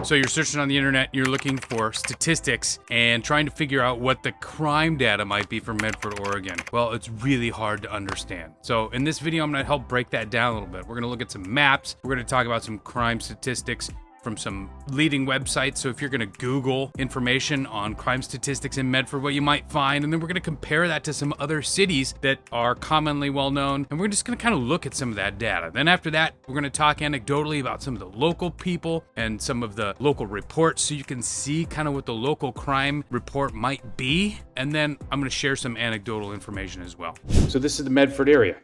So you're searching on the internet, you're looking for statistics and trying to figure out what the crime data might be for Medford, Oregon. Well, it's really hard to understand. So in this video, I'm gonna help break that down a little bit. We're gonna look at some maps. We're gonna talk about some crime statistics from some leading websites. So if you're gonna Google information on crime statistics in Medford, what you might find, and then we're gonna compare that to some other cities that are commonly well known, and we're just gonna kind of look at some of that data. Then after that, we're gonna talk anecdotally about some of the local people and some of the local reports so you can see kind of what the local crime report might be. And then I'm gonna share some anecdotal information as well. So this is the Medford area.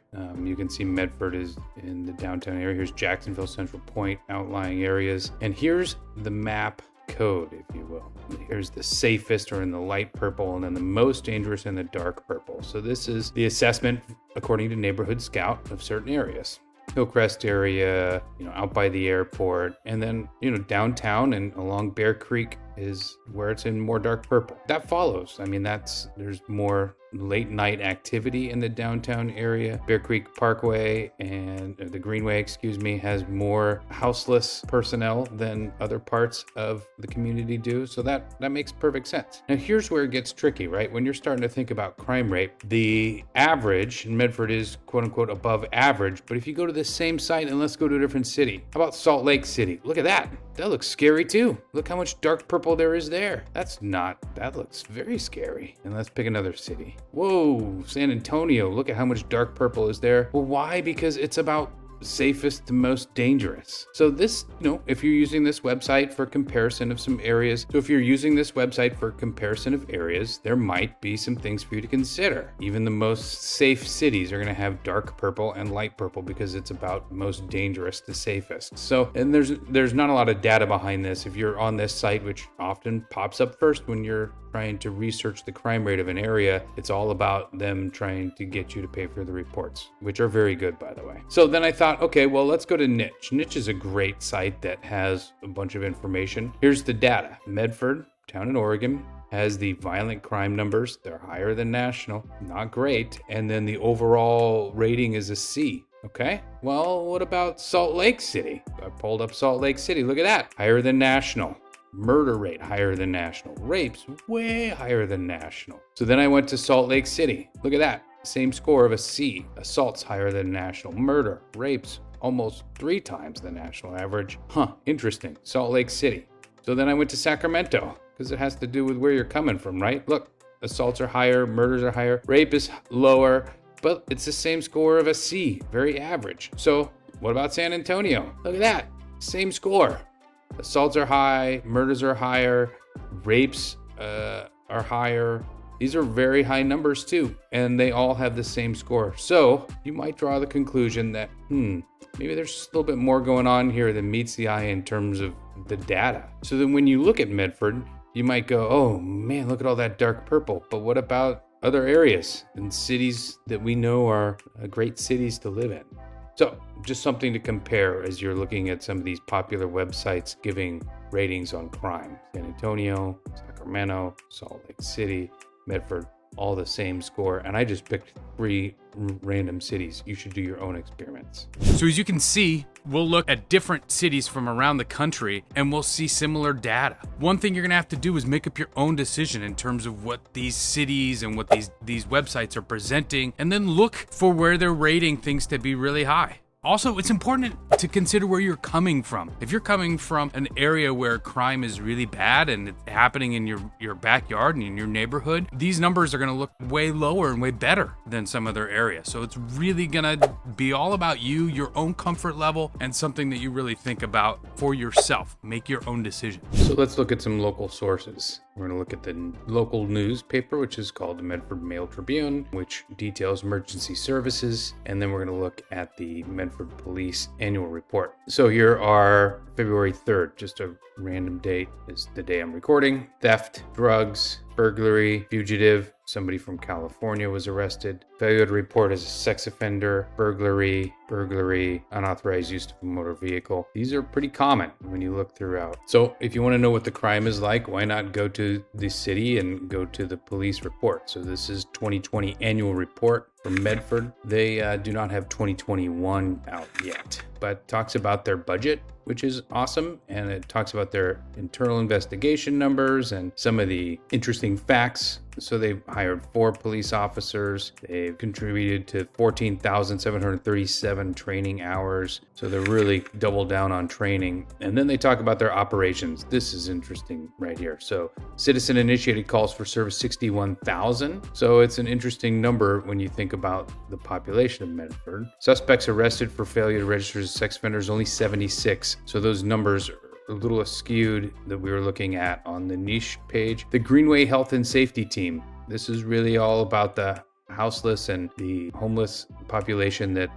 You can see Medford is in the downtown area. Here's Jacksonville, Central Point, outlying areas. And here's the map code, if you will. Here's the safest, or in the light purple, and then the most dangerous in the dark purple. So this is the assessment according to Neighborhood Scout of certain areas. Hillcrest area, out by the airport, and then, downtown and along Bear Creek is where it's in more dark purple. That follows. There's more late night activity in the downtown area. Bear Creek Parkway and the Greenway, has more houseless personnel than other parts of the community do. So that makes perfect sense. Now here's where it gets tricky, right? When you're starting to think about crime rate, the average in Medford is quote unquote above average. But if you go to the same site, and let's go to a different city. How about Salt Lake City? Look at that. That looks scary too. Look how much dark purple there is there. That looks very scary. And let's pick another city. Whoa, San Antonio. Look at how much dark purple is there. Well, why? Because it's about safest to most dangerous. So this, if you're using this website for comparison of some areas, there might be some things for you to consider. Even the most safe cities are going to have dark purple and light purple because it's about most dangerous to safest. So, and there's not a lot of data behind this. If you're on this site, which often pops up first when you're trying to research the crime rate of an area, it's all about them trying to get you to pay for the reports, which are very good, by the way. So then I thought, okay, well, let's go to Niche. Niche is a great site that has a bunch of information. Here's the data. Medford, town in Oregon, has the violent crime numbers. They're higher than national, not great. And then the overall rating is a C. Okay, well, what about Salt Lake City? I pulled up Salt Lake City. Look at that, higher than national. Murder rate higher than national. Rapes way higher than national. So then I went to Salt Lake City. Look at that. Same score of a C. Assaults higher than national. Murder, rapes almost 3 times the national average. Interesting. Salt Lake City. So then I went to Sacramento because it has to do with where you're coming from, right? Look, assaults are higher, murders are higher, rape is lower, but it's the same score of a C. Very average. So what about San Antonio? Look at that. Same score. Assaults are high, murders are higher, rapes are higher. These are very high numbers too, and they all have the same score. So you might draw the conclusion that, maybe there's just a little bit more going on here than meets the eye in terms of the data. So then when you look at Medford, you might go, oh man, look at all that dark purple. But what about other areas and cities that we know are great cities to live in? So just something to compare as you're looking at some of these popular websites giving ratings on crime. San Antonio, Sacramento, Salt Lake City, Medford, all the same score. And I just picked 3 random cities. You should do your own experiments. So as you can see, we'll look at different cities from around the country and we'll see similar data. One thing you're gonna have to do is make up your own decision in terms of what these cities and what these websites are presenting, and then look for where they're rating things to be really high. Also, it's important to consider where you're coming from. If you're coming from an area where crime is really bad and it's happening in your backyard and in your neighborhood, these numbers are gonna look way lower and way better than some other area. So it's really gonna be all about you, your own comfort level, and something that you really think about for yourself. Make your own decision. So let's look at some local sources. We're going to look at the local newspaper, which is called the Medford Mail Tribune, which details emergency services. And then we're going to look at the Medford Police Annual Report. So here are February 3rd, just a random date is the day I'm recording. Theft, drugs, burglary, fugitive, Somebody from California was arrested. Failure to report as a sex offender, burglary, unauthorized use of a motor vehicle. These are pretty common when you look throughout. So if you want to know what the crime is like, why not go to the city and go to the police report? So this is 2020 annual report from Medford. They do not have 2021 out yet, but talks about their budget, which is awesome. And it talks about their internal investigation numbers and some of the interesting facts. So they've hired 4 police officers. They've contributed to 14,737 training hours. So they're really double down on training. And then they talk about their operations. This is interesting right here. So citizen initiated calls for service 61,000. So it's an interesting number when you think about the population of Medford. Suspects arrested for failure to register as sex offenders, only 76. So those numbers are a little askewed that we were looking at on the niche page. The Greenway Health and Safety Team. This is really all about the houseless and the homeless population that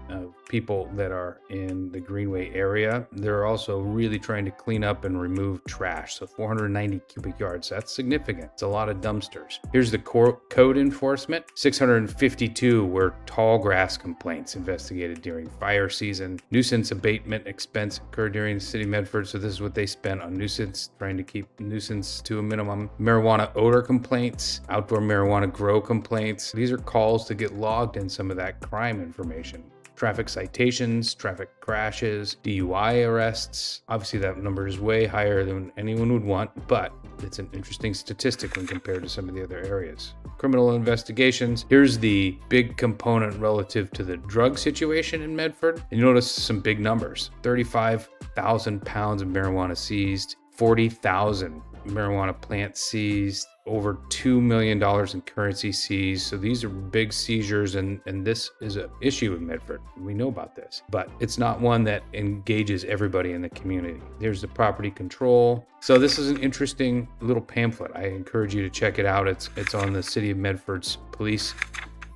people that are in the Greenway area. They're also really trying to clean up and remove trash. So 490 cubic yards, that's significant. It's a lot of dumpsters. Here's the code enforcement. 652 were tall grass complaints investigated during fire season. Nuisance abatement expense occurred during the city of Medford. So this is what they spent on nuisance, trying to keep nuisance to a minimum. Marijuana odor complaints, outdoor marijuana grow complaints. These are calls to get logged in some of that crime information. Traffic citations, traffic crashes, DUI arrests. Obviously that number is way higher than anyone would want, but it's an interesting statistic when compared to some of the other areas. Criminal investigations. Here's the big component relative to the drug situation in Medford. And you notice some big numbers. 35,000 pounds of marijuana seized, 40,000 marijuana plants seized, over $2 million in currency seized. So these are big seizures, and this is an issue in Medford. We know about this, but it's not one that engages everybody in the community. There's the property control. So this is an interesting little pamphlet. I encourage you to check it out. It's on the City of Medford's police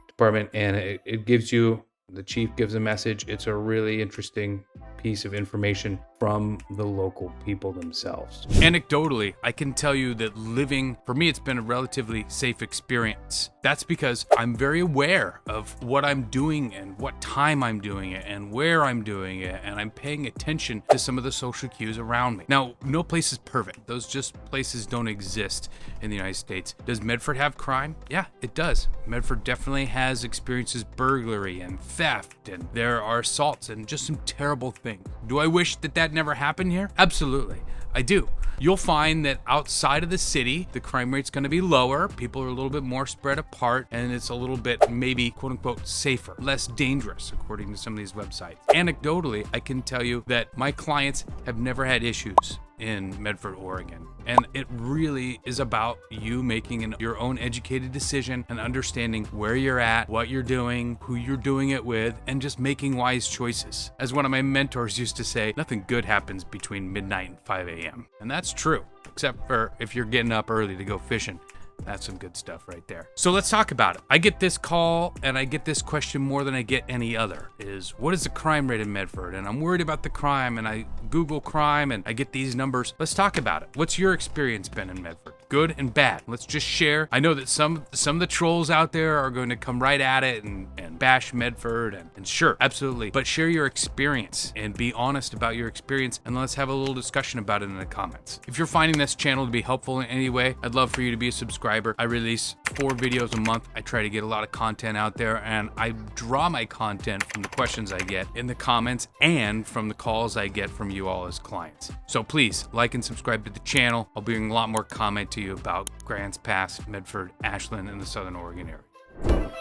department, and it gives you, the chief gives a message. It's a really interesting piece of information from the local people themselves. Anecdotally, I can tell you that living, for me, it's been a relatively safe experience. That's because I'm very aware of what I'm doing and what time I'm doing it and where I'm doing it, and I'm paying attention to some of the social cues around me. Now, no place is perfect. Those just places don't exist in the United States. Does Medford have crime? Yeah, it does. Medford definitely has experiences burglary and theft, and there are assaults and just some terrible things. Do I wish that never happened here? Absolutely, I do. You'll find that outside of the city, the crime rate's going to be lower. People are a little bit more spread apart, and it's a little bit maybe quote unquote safer, less dangerous, according to some of these websites. Anecdotally, I can tell you that my clients have never had issues in Medford, Oregon. And it really is about you making your own educated decision and understanding where you're at, what you're doing, who you're doing it with, and just making wise choices. As one of my mentors used to say, nothing good happens between midnight and 5 a.m. And that's true, except for if you're getting up early to go fishing. That's some good stuff right there. So let's talk about it. I get this call and I get this question more than I get any other, is what is the crime rate in Medford? And I'm worried about the crime, and I Google crime and I get these numbers. Let's talk about it. What's your experience been in Medford? Good and bad. Let's just share. I know that some of the trolls out there are going to come right at it and bash Medford, and sure, absolutely. But share your experience and be honest about your experience, and let's have a little discussion about it in the comments. If you're finding this channel to be helpful in any way, I'd love for you to be a subscriber. I release 4 videos a month. I try to get a lot of content out there, and I draw my content from the questions I get in the comments and from the calls I get from you all as clients. So please like and subscribe to the channel. I'll be bringing a lot more comment to you about Grants Pass, Medford, Ashland, and the Southern Oregon area.